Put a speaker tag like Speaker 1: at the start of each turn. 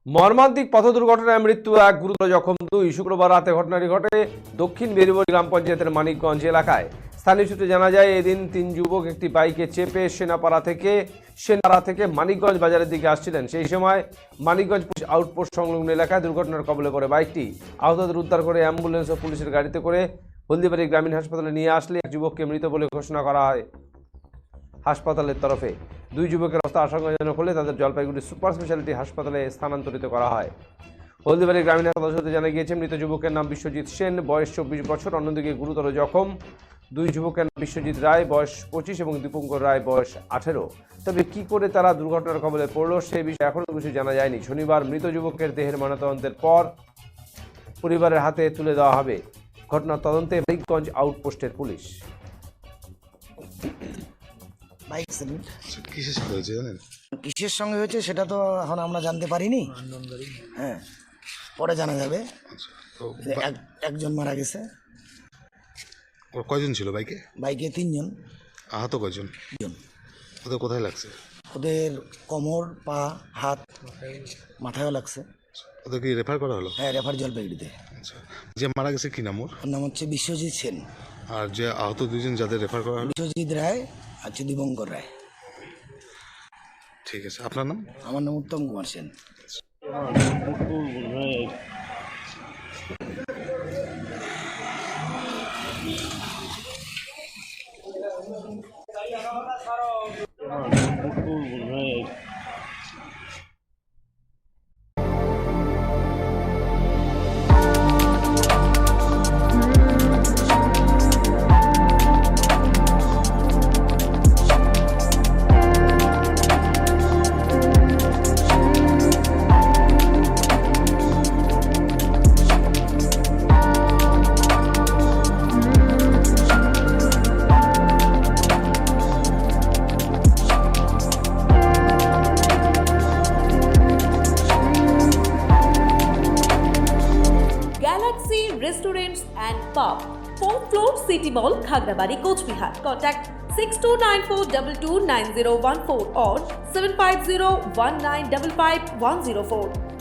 Speaker 1: মর্মান্তিক পথ দুর্ঘটনায় মৃত্যু এক, গুরুতর জখম দুই। শুক্রবার রাতে ঘটনাটি ঘটে দক্ষিণ বেরিবড়ি গ্রাম পঞ্চায়েতের মানিকগঞ্জ এলাকায়। স্থানীয় সূত্রে জানা যায়, এদিন তিন যুবক একটি বাইকে চেপে সেনাপাড়া থেকে মানিকগঞ্জ বাজারের দিকে আসছিলেন। সেই সময় মানিকগঞ্জ পুলিশ আউটপোস্ট সংলগ্ন এলাকায় দুর্ঘটনার কবলে পড়ে বাইকটি। আহতদের উদ্ধার করে অ্যাম্বুলেন্স ও পুলিশের গাড়িতে করে হলদিবাড়ি গ্রামীণ হাসপাতালে নিয়ে আসলে এক যুবককে মৃত বলে ঘোষণা করা হয় হাসপাতালের তরফে। দুই যুবকের অবস্থা আশঙ্কাজনক হলে তাদের জলপাইগুড়ি সুপার স্পেশালিটি হাসপাতালে স্থানান্তরিত করা হয়। হলদিবাড়ি গ্রামীণ হাসপাতাল সূত্রে জানা গিয়েছে, মৃত যুবকের নাম বিশ্বজিৎ সেন, বয়স 24 বছর। অন্যদিকে গুরুতর জখম দুই যুবকের নাম বিশ্বজিৎ রায়, বয়স 25 এবং দীপঙ্কর রায়, বয়স 18। তবে কি করে তারা দুর্ঘটনার কবলে পড়ল সেই বিষয়ে এখনো কিছু জানা যায়নি। শনিবার মৃত যুবকের দেহের ময়নাতদন্তের পর পরিবারের হাতে তুলে দেওয়া হবে। ঘটনার তদন্তে মানিকগঞ্জ আউটপোস্টের পুলিশ।
Speaker 2: বাইক অ্যাক্সিডেন্ট
Speaker 3: কিসের সাথে হয়েছে জানেন?
Speaker 2: কিসের সঙ্গে হয়েছে সেটা তো এখন আমরা জানতে পারিনি। হ্যাঁ, পরে জানা যাবে।
Speaker 3: তো
Speaker 2: একজন মারা গেছে।
Speaker 3: কয়জন ছিল বাইকে?
Speaker 2: বাইকে 3 জন।
Speaker 3: আহত কয়জন?
Speaker 2: 2 জন।
Speaker 3: ওদের কোথায় লাগছে?
Speaker 2: ওদের কোমর, পা, হাত, মাথায়ও লাগছে।
Speaker 3: ওদের কি রেফার করা হলো?
Speaker 2: হ্যাঁ, রেফার জলপাইগুড়িতে।
Speaker 3: আচ্ছা, যে মারা গেছে কি নাম ওর?
Speaker 2: ওর নাম হচ্ছে বিশ্বজিৎ সেন।
Speaker 3: আর যে আহত দুজন যাদের রেফার করা হলো?
Speaker 2: বিশ্বজিৎ রায় আর দীপঙ্কর রায়।
Speaker 3: ঠিক আছে, আপনার নাম?
Speaker 2: আমার নাম Uttam Kumar Sen.
Speaker 4: Galaxy Restaurants and Pub, 4th floor, City Mall, Khagrabari, Coach Bihar. Contact 6294229014 or 75019555104.